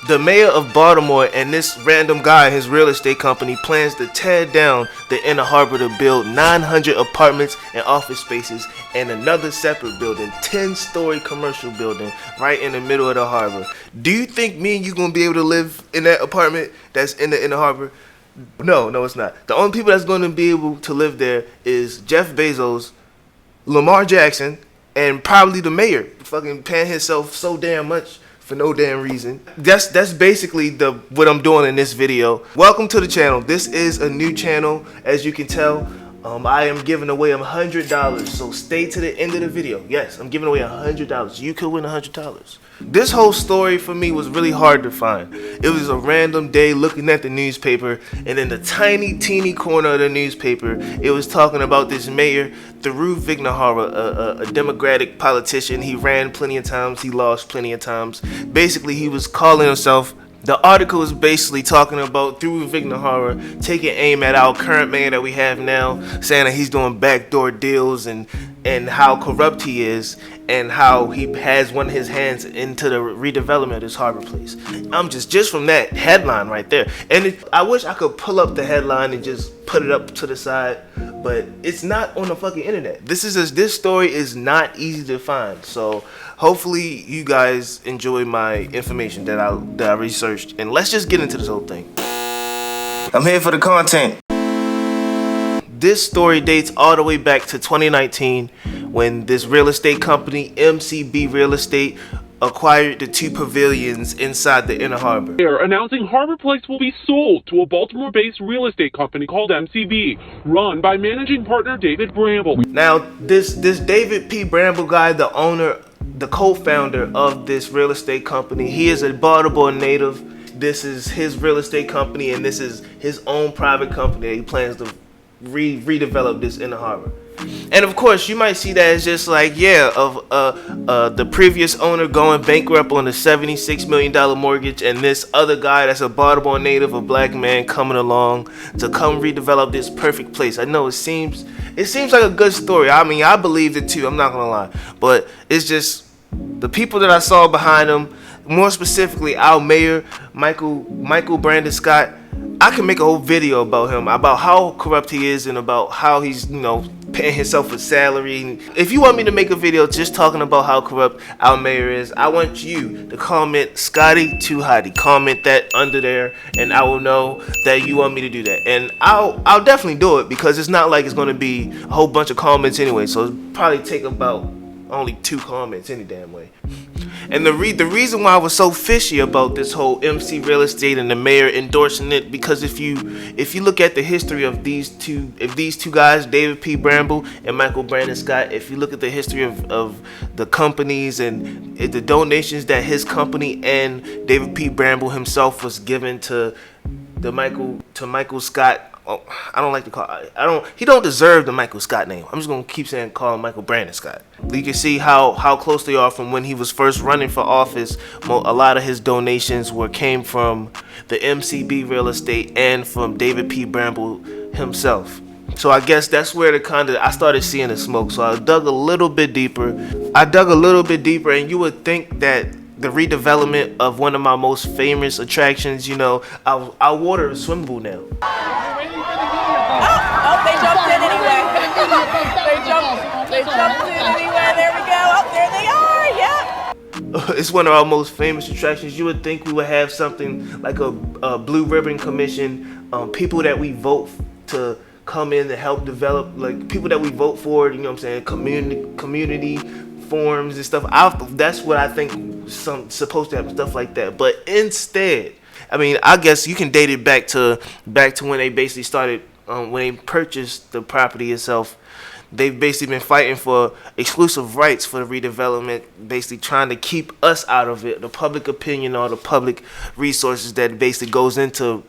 The mayor of Baltimore and this random guy in his real estate company plans to tear down the inner harbor to build 900 apartments and office spaces and another separate building, 10-story commercial building right in the middle of the harbor. Do you think me and you gonna be able to live in that apartment that's in the inner harbor? No, it's not. The only people that's going to be able to live there is Jeff Bezos, Lamar Jackson, and probably the mayor, fucking paying himself so damn much for no damn reason. That's basically what I'm doing in this video. Welcome to the channel. This is a new channel, as you can tell. I am giving away $100, so stay to the end of the video. Yes, I'm giving away $100. You could win $100. This whole story for me was really hard to find. It was a random day looking at the newspaper, and in the tiny, teeny corner of the newspaper, it was talking about this mayor, Thuroo Vignahara, a Democratic politician. He ran plenty of times, he lost plenty of times. Basically, he was calling himself. The article is basically talking about Thuroo Vignahara taking aim at our current mayor that we have now, saying that he's doing backdoor deals and how corrupt he is and how he has one of his hands into the redevelopment of this Harborplace. I'm just from that headline right there. And I wish I could pull up the headline and just put it up to the side, but it's not on the fucking internet. This story is not easy to find. So hopefully you guys enjoy my information that I researched, and let's just get into this whole thing. I'm here for the content. This story dates all the way back to 2019 when this real estate company, MCB Real Estate, acquired the 2 pavilions inside the inner harbor. They're announcing Harborplace will be sold to a Baltimore-based real estate company called MCB, run by managing partner David Bramble. Now, this David P. Bramble guy, the owner, the co-founder of this real estate company, he is a Baltimore native. This is his real estate company, and this is his own private company that he plans to redevelop this inner harbor. And of course, you might see that as just like, the previous owner going bankrupt on a $76 million mortgage, and this other guy that's a Baltimore native, a black man, coming along to come redevelop this perfect place. I know it seems like a good story. I mean, I believed it too, I'm not gonna lie. But it's just the people that I saw behind him, more specifically our mayor, Michael Brandon Scott. I can make a whole video about him, about how corrupt he is and about how he's, paying himself a salary. And if you want me to make a video just talking about how corrupt our mayor is, I want you to comment Scotty Too Hotty. Comment that under there, and I will know that you want me to do that. And I'll definitely do it, because it's not like it's going to be a whole bunch of comments anyway. So it'll probably take about only 2 comments any damn way. And the reason why I was so fishy about this whole MC Real Estate and the mayor endorsing it, because if you look at the history of these two guys, David P. Bramble and Michael Brandon Scott, if you look at the history of the companies and the donations that his company and David P. Bramble himself was given to Michael Scott. Oh, I don't like to call. He don't deserve the Michael Scott name. I'm just gonna keep call him Michael Brandon Scott. You can see how close they are from when he was first running for office. A lot of his donations came from the MCB Real Estate and from David P. Bramble himself. So I guess that's where I started seeing the smoke. So I dug a little bit deeper. And you would think that the redevelopment of one of my most famous attractions, our water swimming pool now. Oh, they jumped in anyway. They jumped in anyway. There we go. Oh, there they are. Yep. It's one of our most famous attractions. You would think we would have something like a Blue Ribbon Commission, people that we vote to come in to help develop, like people that we vote for, community forums and stuff. That's what I think supposed to have, stuff like that. But instead, I mean, I guess you can date it back to when they basically started, when they purchased the property itself. They've basically been fighting for exclusive rights for the redevelopment, basically trying to keep us out of it, the public opinion or the public resources that basically goes into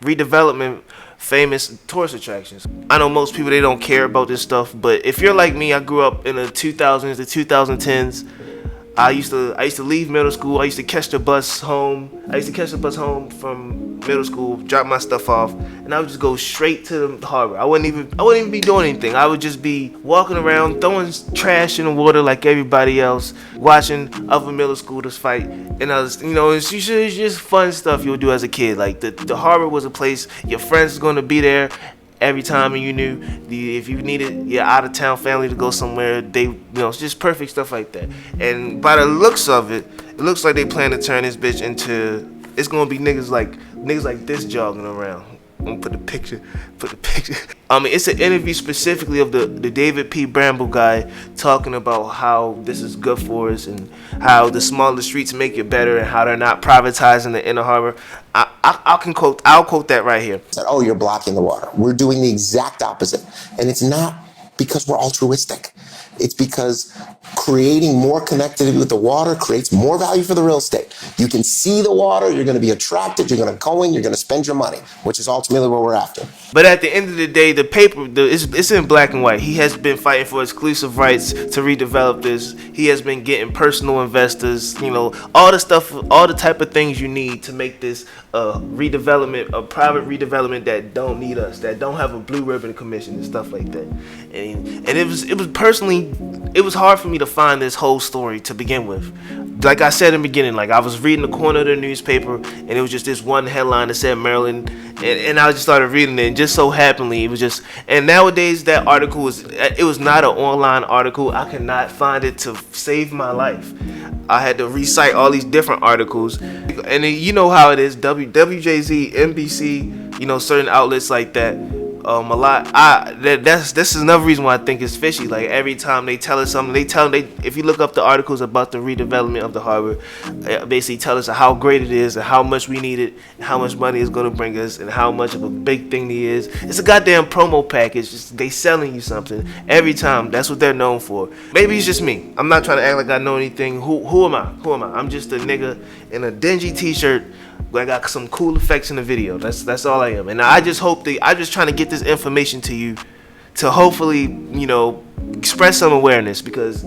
redevelopment famous tourist attractions. I know most people, they don't care about this stuff, but if you're like me, I grew up in the 2000s, the 2010s. I used to leave middle school. I used to catch the bus home. From middle school, drop my stuff off, and I would just go straight to the harbor. I wouldn't even be doing anything. I would just be walking around, throwing trash in the water like everybody else, watching other middle schoolers fight. And I was, it's just fun stuff you'll do as a kid. Like the harbor was a place your friends was gonna be there every time, and you knew if you needed your out of town family to go somewhere, it's just perfect stuff like that. And by the looks of it, it looks like they plan to turn this bitch into, it's gonna be niggas like this jogging around. I'm gonna put the picture. It's an interview specifically of the David P. Bramble guy talking about how this is good for us and how the smaller streets make it better and how they're not privatizing the inner harbor. I'll quote that right here. Said, oh, you're blocking the water. We're doing the exact opposite. And it's not because we're altruistic. It's because creating more connectivity with the water creates more value for the real estate. You can see the water, you're going to be attracted, you're going to go in, you're going to spend your money, which is ultimately what we're after. But at the end of the day, the paper, it's in black and white. He has been fighting for exclusive rights to redevelop this. He has been getting personal investors, all the stuff, all the type of things you need to make this a private redevelopment that don't need us, that don't have a blue ribbon commission and stuff like that. And it was hard for me to find this whole story to begin with. Like I said in the beginning, like I was reading the corner of the newspaper and it was just this one headline that said Maryland, and I just started reading it, and just so happenly it was just, and nowadays that article was not an online article. I could not find it to save my life. I had to recite all these different articles, and you know how it is, WJZ, NBC, certain outlets like that. This is another reason why I think it's fishy. Like every time they tell us something, if you look up the articles about the redevelopment of the harbor, they basically tell us how great it is and how much we need it, and how much money it's gonna bring us, and how much of a big thing it is. It's a goddamn promo package. They selling you something every time. That's what they're known for. Maybe it's just me. I'm not trying to act like I know anything. Who am I? I'm just a nigga in a dingy t-shirt. I got some cool effects in the video. That's all I am. And I just trying to get this information to you to hopefully, express some awareness, because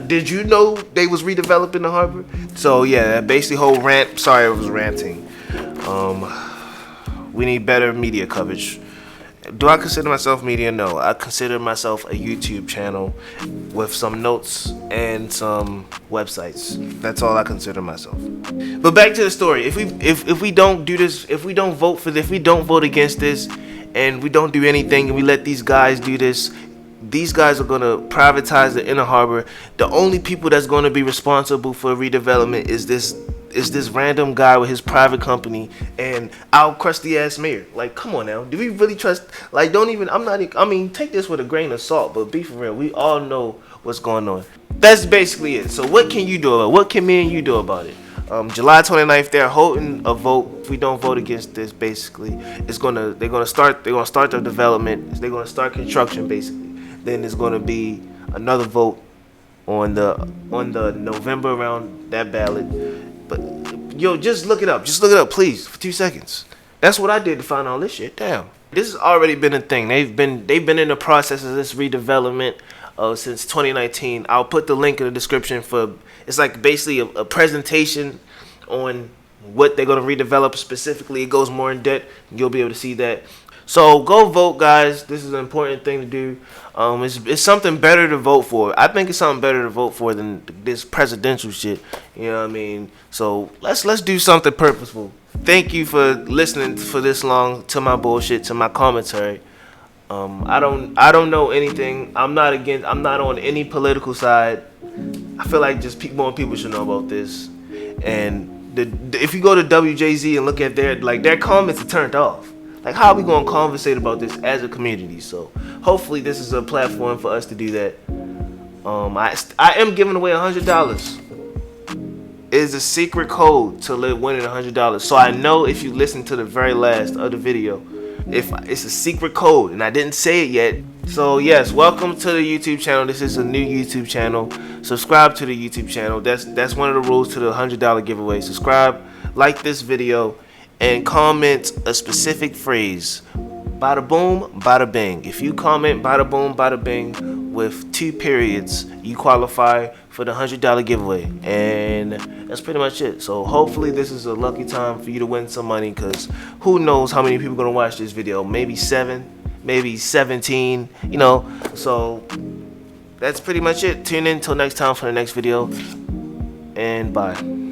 did you know they was redeveloping the harbor? So yeah, basically whole rant. Sorry I was ranting. We need better media coverage. Do I consider myself media? No, I consider myself a YouTube channel with some notes and some websites. That's all I consider myself. But back to the story. If we don't do this, if we don't vote against this, and we don't do anything, and we let these guys do this, these guys are gonna privatize the inner harbor. The only people that's gonna be responsible for redevelopment is this random guy with his private company and our crusty ass mayor. Like, come on now, do we really trust? Like, take this with a grain of salt, but be for real. We all know what's going on. That's basically it. So what can you do about it? What can me and you do about it? July 29th, they're holding a vote. If we don't vote against this, basically, they're gonna start their development. They're gonna start construction, basically. Then there's gonna be another vote on the November around that ballot. But just look it up. Just look it up, please, for 2 seconds. That's what I did to find all this shit. Damn. This has already been a thing. They've been in the process of this redevelopment since 2019. I'll put the link in the description it's like basically a presentation on what they're gonna redevelop specifically. It goes more in depth. You'll be able to see that. So go vote, guys. This is an important thing to do. It's something better to vote for. I think it's something better to vote for than this presidential shit. You know what I mean? So let's do something purposeful. Thank you for listening for this long to my bullshit, to my commentary. I don't know anything. I'm not on any political side. I feel like just more people should know about this. And if you go to WJZ and look at their comments are turned off. Like, how are we gonna conversate about this as a community? So hopefully this is a platform for us to do that. I am giving away $100. It is a secret code to winning $100. So I know if you listen to the very last of the video, if it's a secret code and I didn't say it yet. So yes, welcome to the YouTube channel. This is a new YouTube channel. Subscribe to the YouTube channel. That's one of the rules to the $100 giveaway. Subscribe, like this video, and comment a specific phrase. Bada boom, bada bing. If you comment bada boom, bada bing with 2 periods, you qualify for the $100 giveaway, and that's pretty much it. So hopefully this is a lucky time for you to win some money, because who knows how many people are gonna watch this video? Maybe 7, maybe 17, you know. So that's pretty much it. Tune in till next time for the next video, and bye.